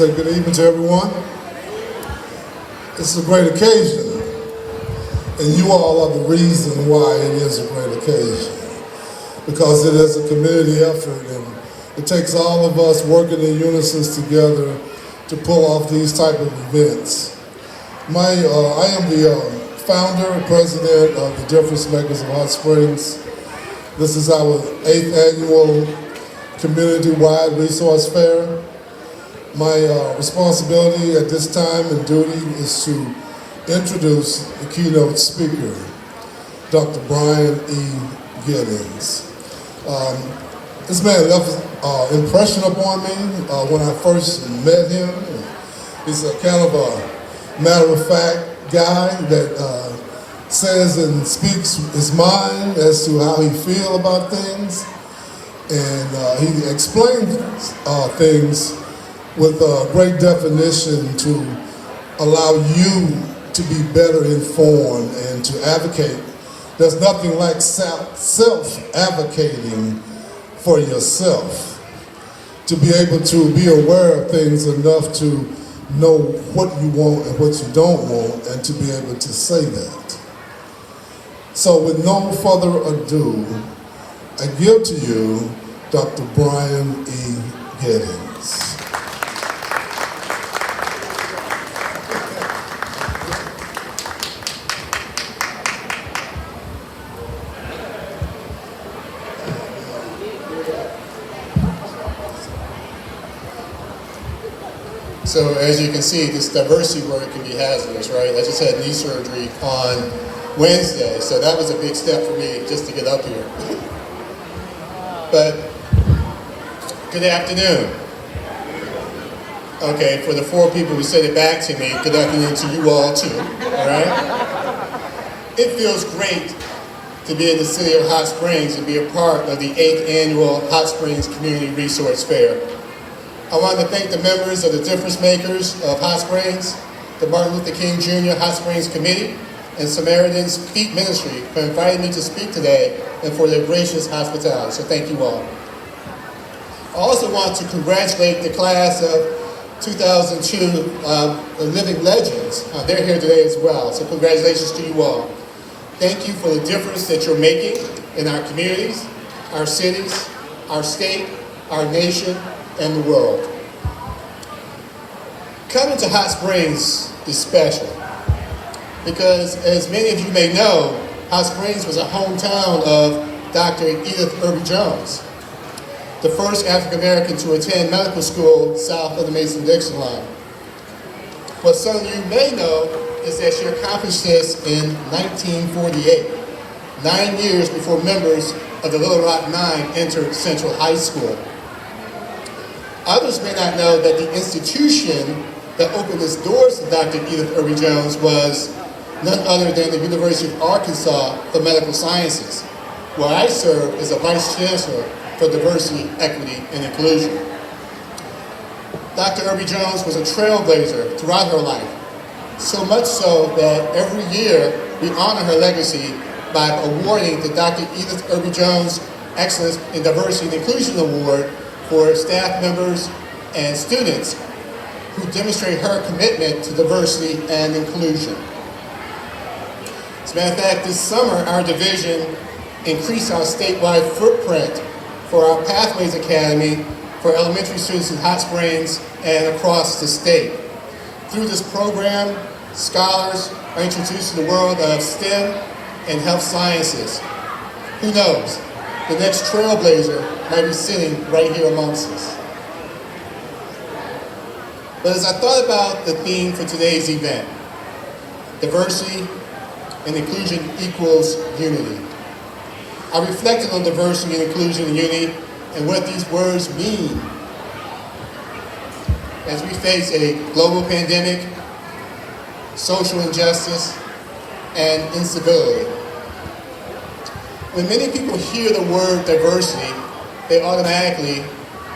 Good evening to everyone. It's a great occasion, and you all are the reason why it is a great occasion, because it is a community effort, and it takes all of us working in unison together to pull off these type of events. I am the founder and president of the Difference Makers of Hot Springs. This is our 8th annual community-wide resource fair. My responsibility at this time and duty is to introduce the keynote speaker, Dr. Brian E. Gittens. This man left an impression upon me when I first met him. He's a kind of a matter-of-fact guy that says and speaks his mind as to how he feels about things. And he explains things with a great definition to allow you to be better informed and to advocate. There's nothing like self-advocating for yourself, to be able to be aware of things enough to know what you want and what you don't want, and to be able to say that. So with no further ado, I give to you Dr. Brian E. Gittens. So as you can see, this diversity word can be hazardous, right? I just had knee surgery on Wednesday, so that was a big step for me just to get up here. But good afternoon. Okay, for the 4 people who said it back to me, good afternoon to you all too, all right? It feels great to be in the city of Hot Springs and be a part of the 8th annual Hot Springs Community Resource Fair. I want to thank the members of the Difference Makers of Hot Springs, the Martin Luther King Jr. Hot Springs Committee, and Samaritan's Feet Ministry for inviting me to speak today and for their gracious hospitality. So thank you all. I also want to congratulate the class of 2002 Living Legends. They're here today as well, so congratulations to you all. Thank you for the difference that you're making in our communities, our cities, our state, our nation, and the world. Coming to Hot Springs is special because, as many of you may know, Hot Springs was a hometown of Dr. Edith Irby Jones, the first African American to attend medical school south of the Mason-Dixon line. What some of you may know is that she accomplished this in 1948, 9 years before members of the Little Rock Nine entered Central High School. Others may not know that the institution that opened its doors to Dr. Edith Irby Jones was none other than the University of Arkansas for Medical Sciences, where I serve as a Vice Chancellor for Diversity, Equity, and Inclusion. Dr. Irby Jones was a trailblazer throughout her life, so much so that every year we honor her legacy by awarding the Dr. Edith Irby Jones Excellence in Diversity and Inclusion Award for staff members and students who demonstrate her commitment to diversity and inclusion. As a matter of fact, this summer our division increased our statewide footprint for our Pathways Academy for elementary students in Hot Springs and across the state. Through this program, scholars are introduced to the world of STEM and health sciences. Who knows? The next trailblazer might be sitting right here amongst us. But as I thought about the theme for today's event, diversity and inclusion equals unity, I reflected on diversity and inclusion and unity and what these words mean as we face a global pandemic, social injustice, and instability. When many people hear the word diversity, they automatically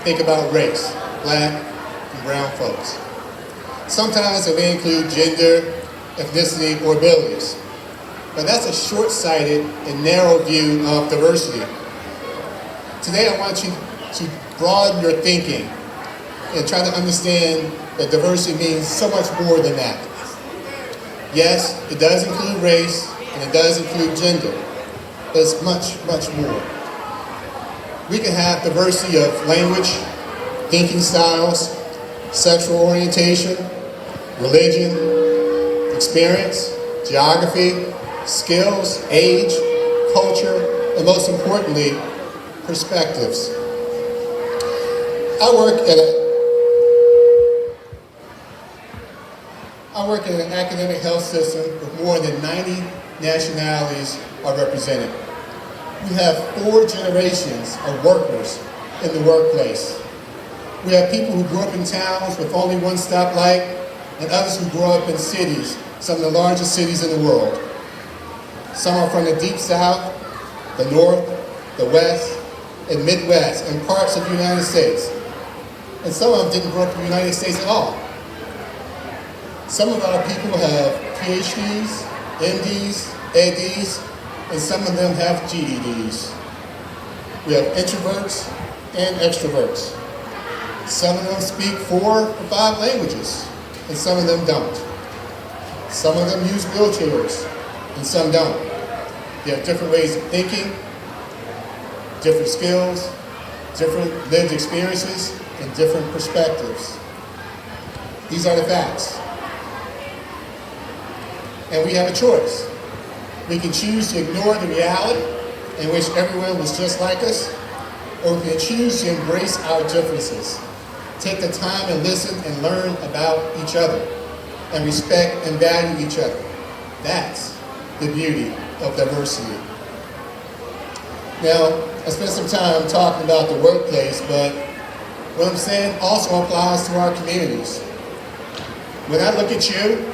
think about race, black and brown folks. Sometimes it may include gender, ethnicity, or abilities. But that's a short-sighted and narrow view of diversity. Today I want you to broaden your thinking and try to understand that diversity means so much more than that. Yes, it does include race, and it does include gender, but it's much, much more. We can have diversity of language, thinking styles, sexual orientation, religion, experience, geography, skills, age, culture, and most importantly, perspectives. I work in an academic health system where more than 90 nationalities are represented. We have 4 generations of workers in the workplace. We have people who grew up in towns with only one stoplight, and others who grew up in cities, some of the largest cities in the world. Some are from the deep south, the north, the west, and Midwest, and parts of the United States. And some of them didn't grow up in the United States at all. Some of our people have PhDs, MDs, ADs, and some of them have GEDs. We have introverts and extroverts. Some of them speak 4 or 5 languages, and some of them don't. Some of them use wheelchairs, and some don't. They have different ways of thinking, different skills, different lived experiences, and different perspectives. These are the facts. And we have a choice. We can choose to ignore the reality in which everyone was just like us, or we can choose to embrace our differences, take the time and listen and learn about each other, and respect and value each other. That's the beauty of diversity. Now, I spent some time talking about the workplace, but what I'm saying also applies to our communities. When I look at you,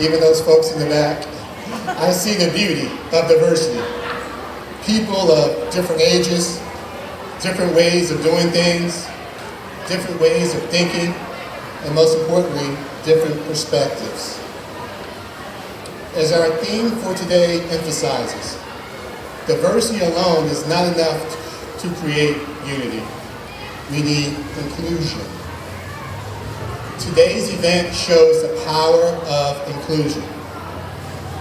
even those folks in the back, I see the beauty of diversity. People of different ages, different ways of doing things, different ways of thinking, and most importantly, different perspectives. As our theme for today emphasizes, diversity alone is not enough to create unity. We need inclusion. Today's event shows the power of inclusion.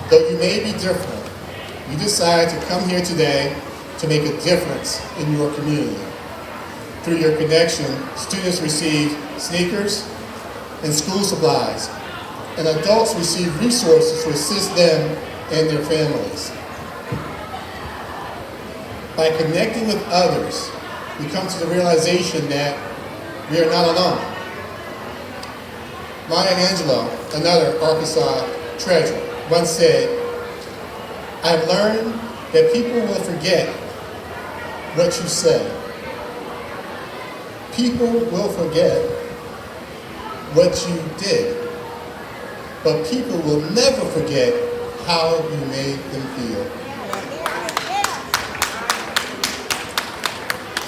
Though you may be different, you decide to come here today to make a difference in your community. Through your connection, students receive sneakers and school supplies, and adults receive resources to assist them and their families. By connecting with others, we come to the realization that we are not alone. Maya Angelou, another Arkansas treasure, once said, "I've learned that people will forget what you said. People will forget what you did, but people will never forget how you made them feel."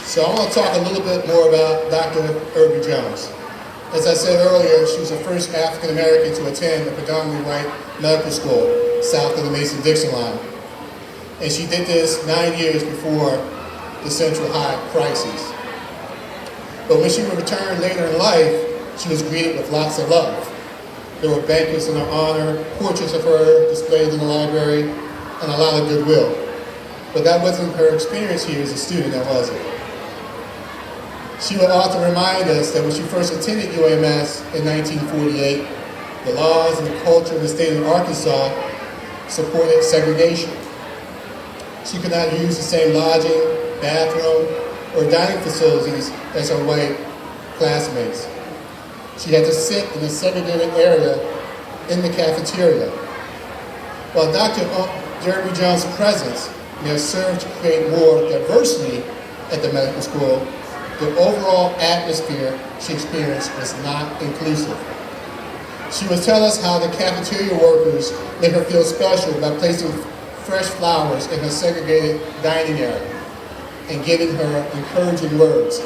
So I want to talk a little bit more about Dr. Irby Jones. As I said earlier, she was the first African American to attend a predominantly white medical school south of the Mason-Dixon line. And she did this 9 years before the Central High crisis. But when she would return later in life, she was greeted with lots of love. There were banquets in her honor, portraits of her displayed in the library, and a lot of goodwill. But that wasn't her experience here as a student, that was it. She would often remind us that when she first attended UAMS in 1948, the laws and the culture of the state of Arkansas supported segregation. She could not use the same lodging, bathroom, or dining facilities as her white classmates. She had to sit in a segregated area in the cafeteria. While Dr. Irby Jones' presence may have served to create more diversity at the medical school, the overall atmosphere she experienced was not inclusive. She would tell us how the cafeteria workers made her feel special by placing fresh flowers in her segregated dining area and giving her encouraging words.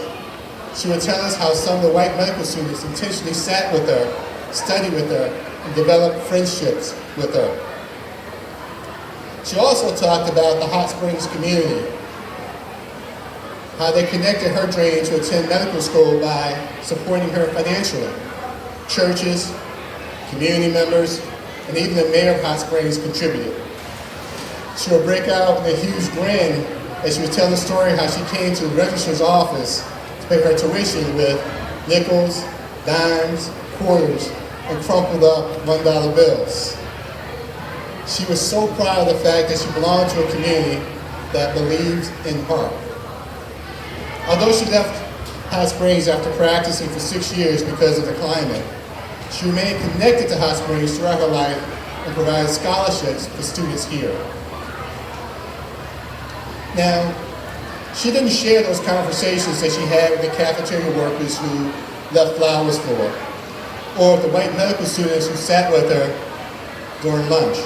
She would tell us how some of the white medical students intentionally sat with her, studied with her, and developed friendships with her. She also talked about the Hot Springs community, how they connected her dream to attend medical school by supporting her financially. churches, community members, and even the mayor of Hot Springs contributed. She would break out in a huge grin as she would tell the story how she came to the registrar's office to pay her tuition with nickels, dimes, quarters, and crumpled up $1 bills. She was so proud of the fact that she belonged to a community that believed in her. Although she left Hot Springs after practicing for 6 years because of the climate, she remained connected to Hot Springs throughout her life and provided scholarships for students here. Now, she didn't share those conversations that she had with the cafeteria workers who left flowers for her, or with the white medical students who sat with her during lunch,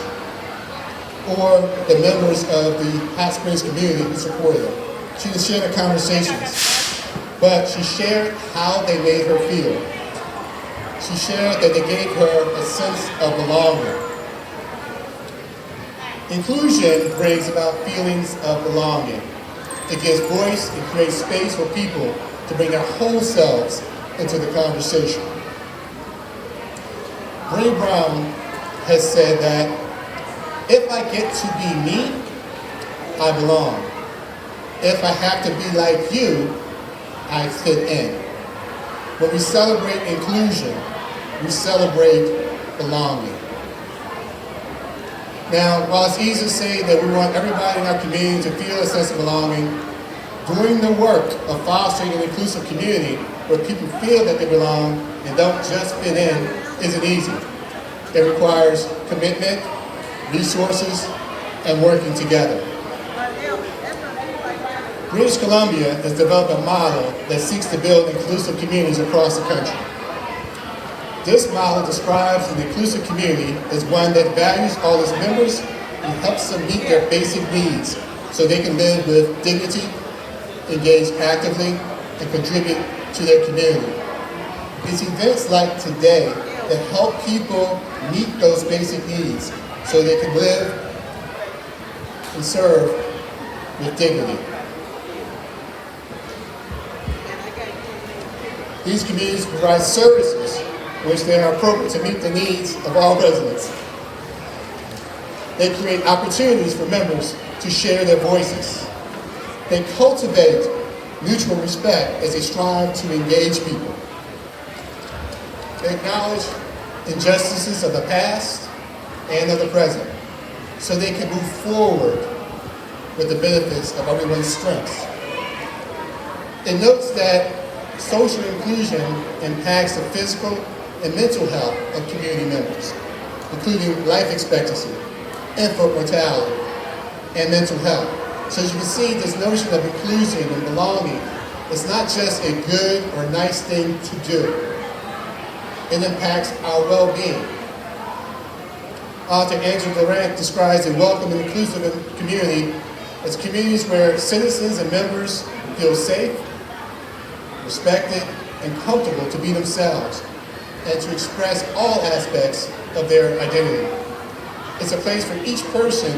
or the members of the Hot Springs community who supported her. She didn't share the conversations, but she shared how they made her feel. She shared that they gave her a sense of belonging. Inclusion brings about feelings of belonging. It gives voice and creates space for people to bring their whole selves into the conversation. Brene Brown has said that if I get to be me, I belong. If I have to be like you, I fit in. When we celebrate inclusion, we celebrate belonging. Now, while it's easy to say that we want everybody in our community to feel a sense of belonging, doing the work of fostering an inclusive community where people feel that they belong and don't just fit in isn't easy. It requires commitment, resources, and working together. British Columbia has developed a model that seeks to build inclusive communities across the country. This model describes an inclusive community as one that values all its members and helps them meet their basic needs so they can live with dignity, engage actively, and contribute to their community. It's events like today that help people meet those basic needs so they can live and serve with dignity. These communities provide services which they are appropriate to meet the needs of all residents. They create opportunities for members to share their voices. They cultivate mutual respect as they strive to engage people. They acknowledge injustices of the past and of the present so they can move forward with the benefits of everyone's strengths. It notes that social inclusion impacts the physical and mental health of community members, including life expectancy, infant mortality, and mental health. So as you can see, this notion of inclusion and belonging is not just a good or nice thing to do. It impacts our well-being. Author Angela Durant describes a welcome and inclusive community as communities where citizens and members feel safe, respected, and comfortable to be themselves and to express all aspects of their identity. It's a place where each person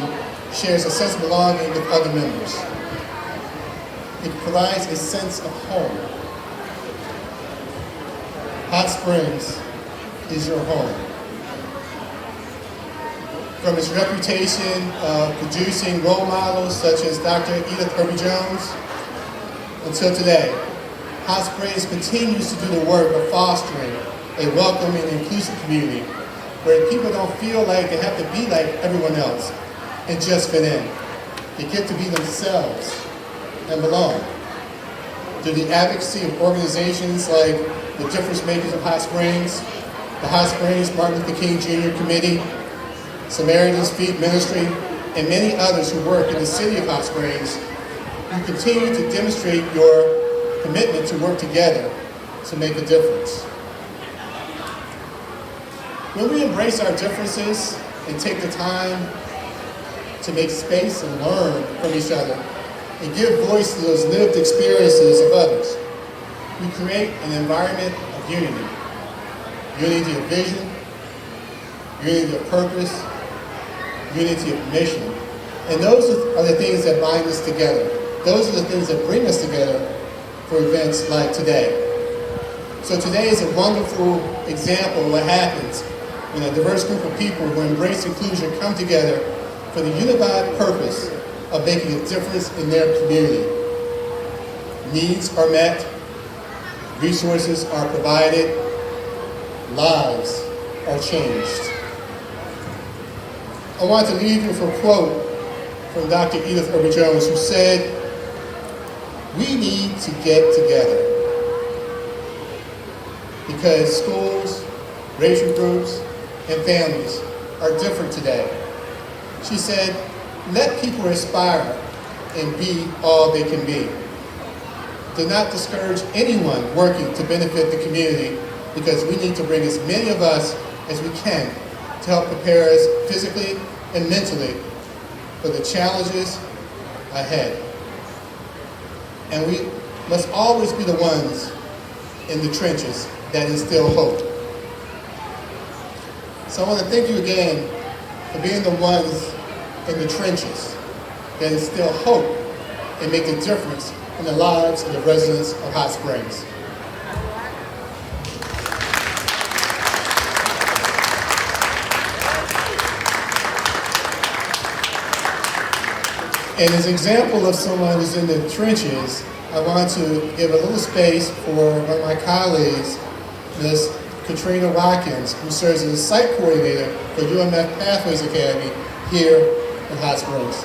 shares a sense of belonging with other members. It provides a sense of home. Hot Springs is your home. From its reputation of producing role models such as Dr. Edith Irby-Jones until today, Hot Springs continues to do the work of fostering a welcoming and inclusive community where people don't feel like they have to be like everyone else and just fit in. They get to be themselves and belong. Through the advocacy of organizations like the Difference Makers of Hot Springs, the Hot Springs Martin Luther King Jr. Committee, Samaritan's Feet Ministry, and many others who work in the city of Hot Springs, you continue to demonstrate your commitment to work together to make a difference. When we embrace our differences and take the time to make space and learn from each other and give voice to those lived experiences of others, we create an environment of unity. Unity of vision, unity of purpose, unity of mission. And those are the things that bind us together. Those are the things that bring us together for events like today. So today is a wonderful example of what happens when a diverse group of people who embrace inclusion come together for the unified purpose of making a difference in their community. Needs are met, resources are provided, lives are changed. I want to leave you with a quote from Dr. Edith Irby-Jones, who said, "We need to get together because schools, racial groups, and families are different today." She said, "Let people aspire and be all they can be. Do not discourage anyone working to benefit the community, because we need to bring as many of us as we can to help prepare us physically and mentally for the challenges ahead. And we must always be the ones in the trenches that instill hope." So I want to thank you again for being the ones in the trenches that instill hope and make a difference in the lives of the residents of Hot Springs. And as an example of someone who's in the trenches, I want to give a little space for one of my colleagues, Ms. Katrina Watkins, who serves as a site coordinator for UMF Pathways Academy here in Hot Springs.